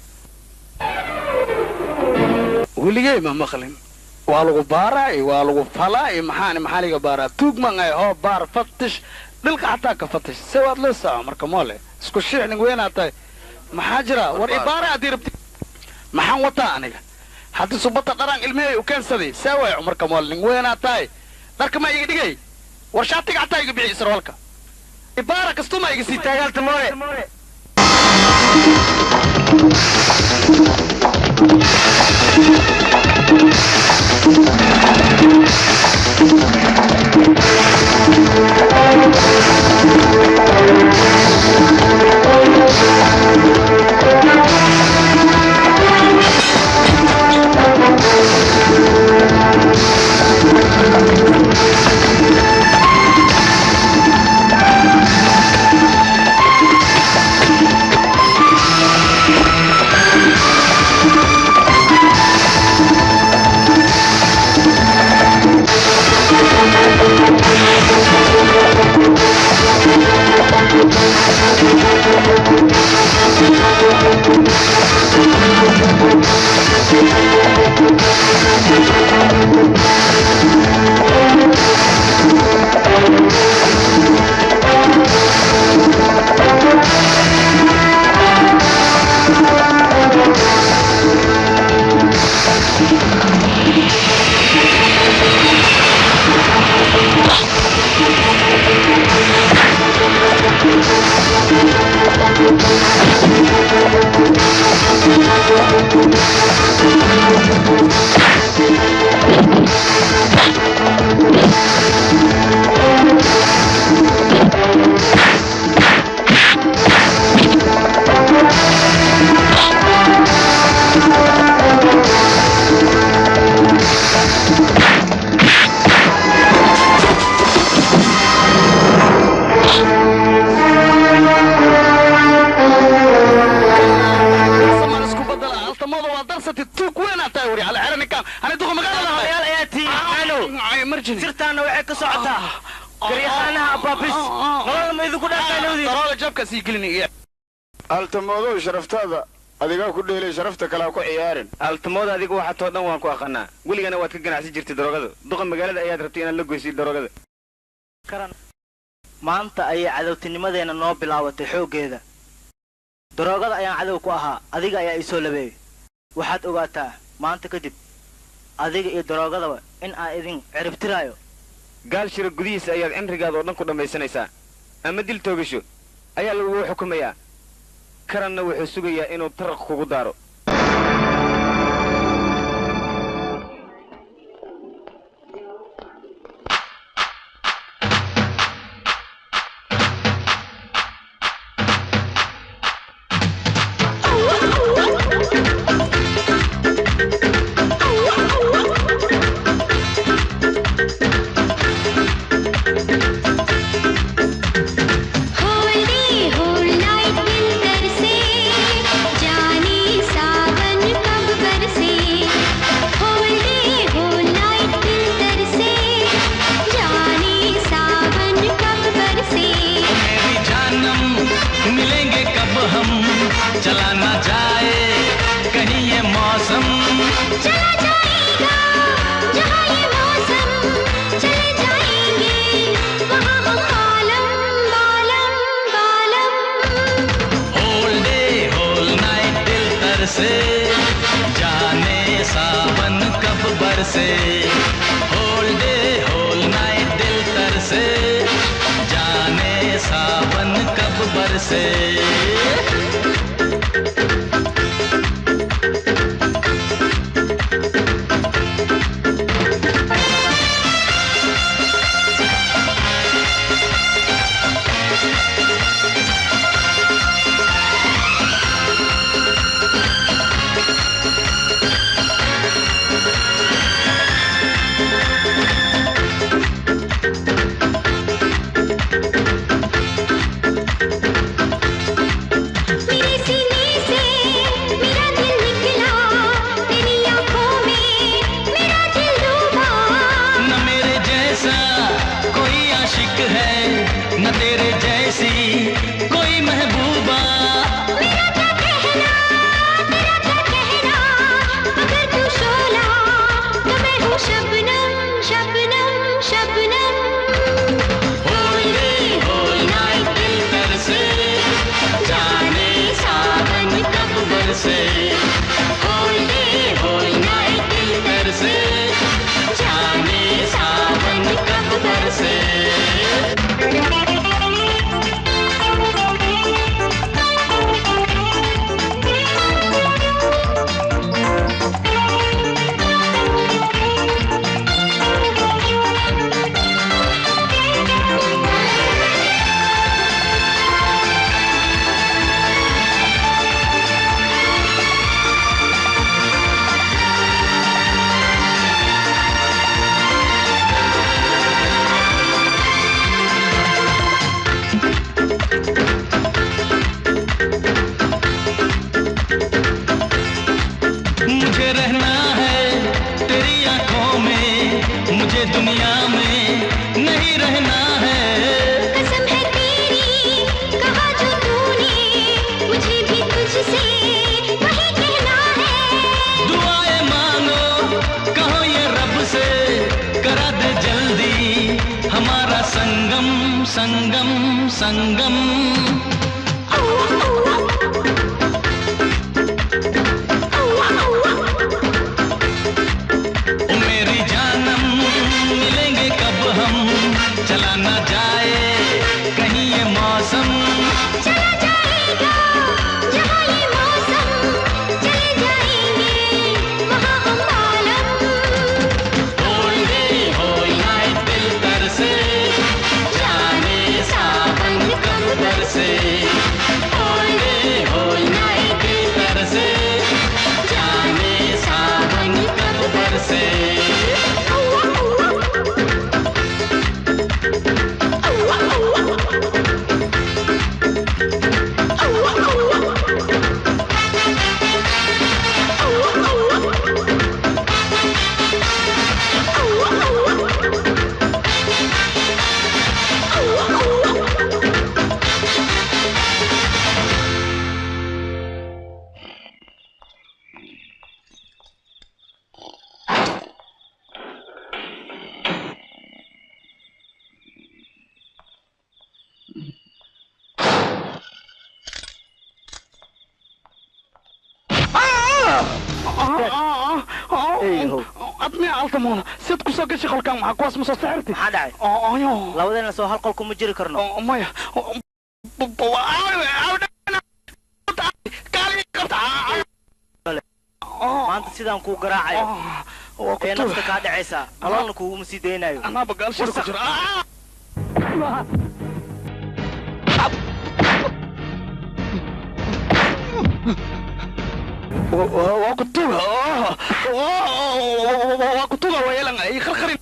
weligey ma maqlin waa lagu baaraay waa lagu falaay maxaa liga baaraa tuug man ay hoo baar fatish dhilka xataa ka fatish see waad loo saaco marka moole isku shiix nin weynaa tahay maxaa jira war ibaara haddii rabti maxaan wataa aniga haddii subata dharaan ilmihey u keensaday see way cumar kamool nin weynaa tahay dharka ma iga dhigay war shaatiga xataa iga bixi isroolka ibaara kastuma iga sii taagaalta moole Thank you. sirtaana waxay ka socotaa garyahanaha abaabis nolol ma idinku dhaafay darooga jabka sii gelinaya altamoodo sharaftaada adiga ku dheelay sharafta kala ku ciyaarin altamoodo adiga waxa too dhan waan ku aqaanaa weligana waad ka ganacsi jirtay daroogada duqa magaalada ayaad rabtay inaad la goysid daroogada maanta ayay cadowtinimadeena noo bilaabatay xooggeeda daroogada ayaan cadow ku ahaa adiga ayaa ii soo labeeyay waxaad ogaataa maanta kadib adiga iyo daroogadaba in aan idin ciribtiraayo gaal shira gudihiisa ayaad cimrigaada oo dhan ku dhammaysanaysaa ama dil toogasho ayaa lagugu xukumayaa karanna wuxuu sugayaa inuu taraq kugu daaro संगम संगम संगम मेरी जानम मिलेंगे कब हम चला ना जाए कहीं ये मौसम चला जाएगा जहाँ ये मौसम चले जाएंगे वहाँ हम आलम होल्डे हो नाइट दिल तर से जाने सावन कब तर से होल्डे हो नाइट दिल तर से जाने सावन कब तर से admi altamoona sid ku soo gashay qolkan maxaa kuwaas ma soo saartay maxaa dhacay ayo labadeena soo hal qol kuma jiri karno maya maanta sidaan kuu garaacayo ee nafta kaa dhacaysaa alaalna kuuguma sii daynayo anaaba gaalshir ku jira وكتوبة وكتوبة ويلا يخرخرين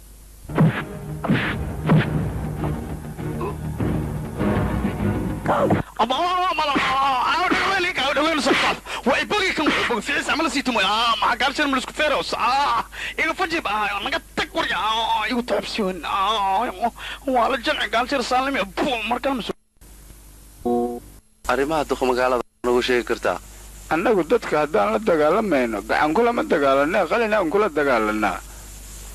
ويبغي كم في عز عمل سيتم مع قال شنو ملسك فيروس إيه فجيب أنا تكور إيه تعبسون وعلى الجمع قال شنو سالم مركز مسؤول arrimaha duqa magaalada nagu sheegi kartaa annagu dadka haddaan la dagaalamayno gacan kulama dagaalanaa qalin aan kula dagaalanaa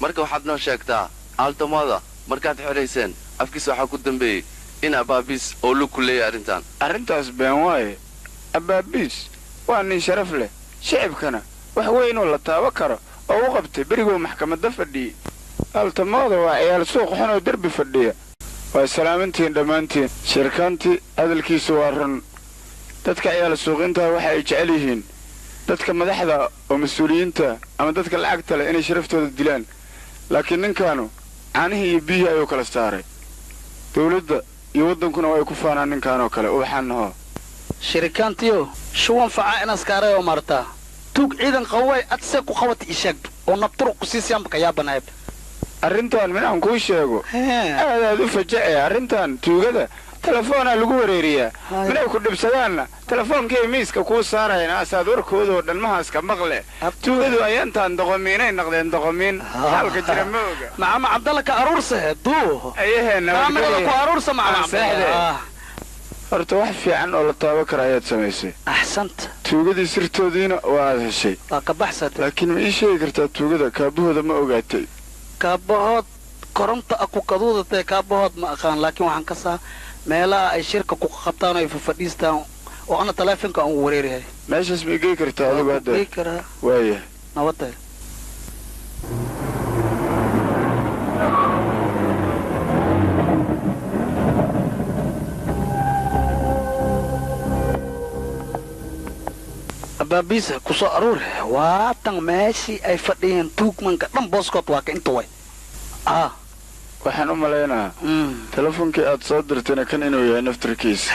marka waxaad noo sheegtaa aaltamada markaad xirayseen afkiisa waxaa ku dambeeyey in abaabiis oo lug ku leeyahay arrintan arrintaas been waaye abaabiis waa nin sharaf leh shicibkana wax weynoo la taabo karo oo u qabtay berigoo maxkamadda fadhiyey aaltamada waa ciyaal suuq xun oo derbi fadhiya waa salaamantiin dhammaantiin shirkaantii hadalkiisu waa run dadka ciyaal suuqintaa waxa ay jecel yihiin dadka madaxda oo mas-uuliyiinta ama dadka lacagta leh inay sharaftooda dilaan laakiin ninkaanu caanihii iyo biyihii ayuu kala saaray dawladda iyo waddankuna waa ay ku faanaan ninkaanoo kale ubaxaanaho shirikaantiyo shuwan facaa inaskaaray oo martaa tuug ciidan qaway adsee ku qabata ishaagto oo nabturuq ku siisiyaan bakayaa banaayb arrintan minaan kuu sheego aadaad u fajacaya arrintan tuugada telefoonaa lagu wareeriyaa minay ku dhibsadaanna telefoonkiiy miiska kuu saarayna asaad warkoodoo dhalmahaaska maqle tuugadu ayaantaan doqomiinay naqdeen doqomiin xaalka jira ma oga macama cabdallaka aruursahe duu ayaheenku aruursa macamaseexde horta wax fiican oo la taabo kara ayaad samaysay axsanta tuugadii sirtoodiina waa aad heshay waa ka baxsatay laakiin ma ii sheegi kartaa tuugada kaabahooda ma ogaatay kaabahood koronta aku kaduudatee kaabahood ma aqaan laakiin waxaan ka saa meelaha ay shirka ku qabtaan oo ay fafadhiistaan oo ana taleefonka aan ugu wareerahay meeshaas ma igey kartaa adigu hadda gey karaa waayahay nabadda abaabiisa ku soo aruure waatan meeshii ay fadhiyeen tuugmanka dhan booskood waa ka inta way waxaan u malaynahaa telefonkii aad soo dirtayna kan inuu yahay naftarkiisa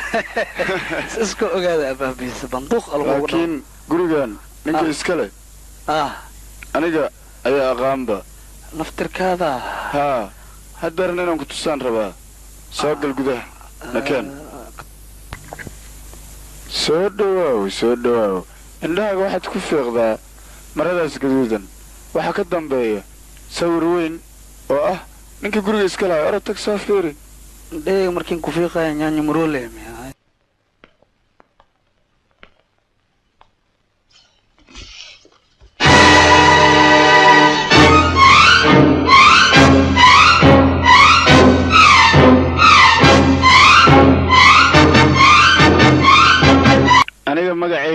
iska ogaada abaabiisa banduuq laakiin gurigan ninka iska leh aniga ayaa aqaanba naftirkaada haa haddeerna inaan ku tusaan rabaa soo gal gudaha nakeen soo dhawaaw indhahaaga waxaad ku fiiqdaa maradaas gaduudan waxaa ka dambeeya sawir weyn oo ah ninka guriga iska lahay ora tag soo fiiri indhahayga markiin ku fiiqaya nyaanyo maroole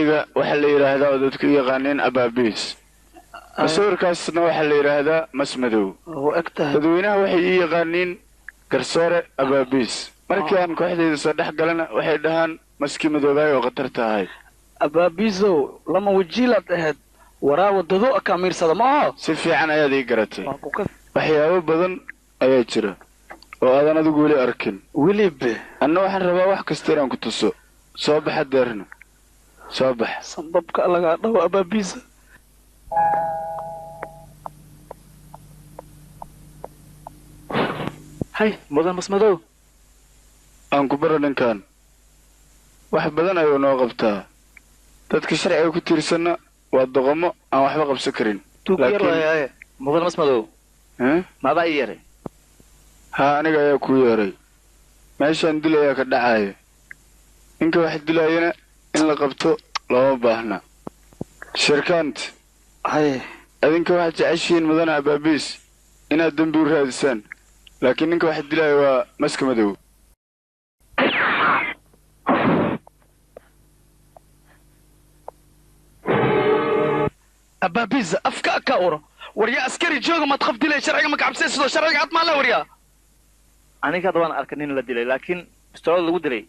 magacayga waxaa la yidhaahdaa oo dadku u yaqaaneen abaabiis masawirkaasna waxaa la yidhaahdaa masmadow dadweynaha waxay ii yaqaaniin garsoore abaabiis markii aan kooxdayda soo dhex galana waxay dhahaan maski madoobaay oo khatar tahay abaabiisow lama wajiilaad ahayd waraa wadado akaamiirsada ma aho si fiican ayaad ii garatay waxyaabo badan ayaa jira oo aadan adigu weli arkin welibe anna waxaan rabaa wax kasta inaan ku tuso soo baxa deerna soo bax sanbabka lagaa dhawo abaabiisa hay mudan masmadow aan ku baro ninkan wax badan ayuu noo qabtaa dadka sharciga ku tiirsanna waa doqomo aan waxba qabsan karin mudan masmadow maadaa ii yeeray haa aniga ayaa kuu yeeray meeshaan dil ayaa ka dhacaya ninka wax dilaayana in la qabto looma baahna shirkaanta adinka waxaad jeceshihiin mudana abaabiis inaad dembi u raadisaan laakiin ninka wax dilaaya waa maska madow abaabiis afka ka uro waryaa askari jooga maad qof dilay sharciga ma kacabsay sidoo sharciga cad maa la waryaa aniga hadda waan arkay nin la dilay laakiin bistoolada lagu dilay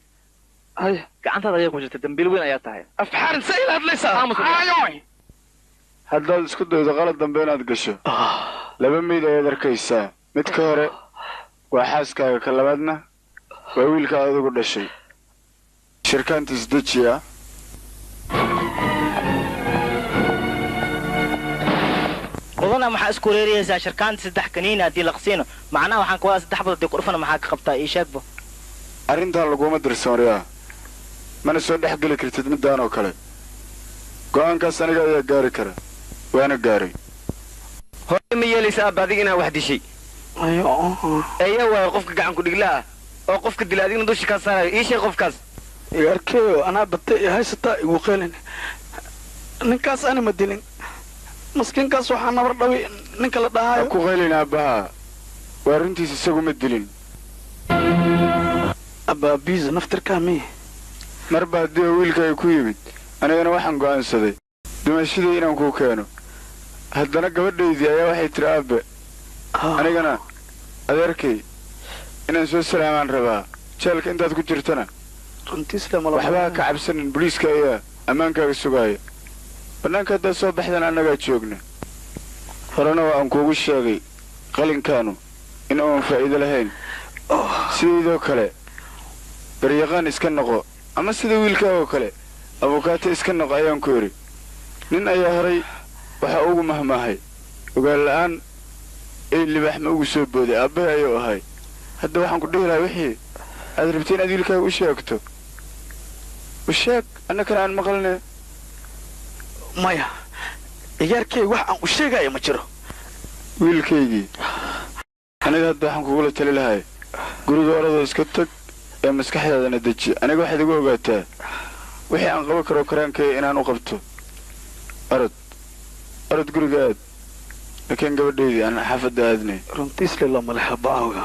gacantaada ayaa ku jirta dambiil weyn ayaa tahay afxaarin sa ila hadlaysaa haddaad isku daydo qalad dambe inaad gasho laba meyd ayaad arkaysaa mid ka hore waa xaaskaaga ka labaadna waa wiilkaad adigu dhashay shirkaanta isdejiya mudana maxaa isku wareeriyaysaa shirkaanta 3 kaniina haddii laqsiino macnaha waxaan ka wadaa 3 badood ku dhufana maxaa ka qabtaa ii sheegbo arrintan laguma dirsoonaya mana soo dhex geli kartid midaan oo kale go'aankaas aniga ayaa gaari kara waana gaaray hore ma yeelaysa abadig inaa wax dishay ayaa waayo qofka gacan ku dhigla ah oo qofka dila adigna dusha ka saarayo ii sheeg qofkaas yarkeeyo anaa batay haysataa igu qeelin ninkaas ana ma dilin maskiinkaas waxaa nabar dhawi ninka la dhahayo ku qeylin aabbaha waa runtiisa isagu ma dilin abaabiis naftirkaa miye marba haddii oo wiilka ay ku yimid anigana waxaan go'aansaday dumashadii inaan kuu keeno haddana gabadhaydii ayaa waxay tiri aabe anigana adeerkay inaan soo salaamaan rabaa jeelka intaad ku jirtana waxbaa ka cabsanin boliiska ayaa ammaankaaga sugaaya bannaanka haddaad soo baxdan annagaa joogna horena waa aan kuugu sheegay qalinkaanu in uan faa'iido lahayn sidaydoo kale baryaqaan iska noqo ama sida wiilkaagoo kale abukaato iska noqo ayaan ku idhi nin ayaa horay waxaa ugu mahmaahay ogaal la'aan ee libaax ma ugu soo booday aabbahay ayuu ahay hadda waxaan ku dhihi lahaa wixii aad rabtay inaad wiilkaaga u sheegto u sheeg annakana aan maqalne maya ciyaarkayga wax aan u sheegaya ma jiro wiilkaygii aniga hadda waxaan kugula tali lahay guriga oradoo iska tag ee maskaxdaadana deji aniga waxaad igu ogaataa wixii aan qaban karo karaankaya inaan u qabto orod guriga aad laakiin gabadhaydii aan xaafadda aadnay runtiisle lama leha ba'awga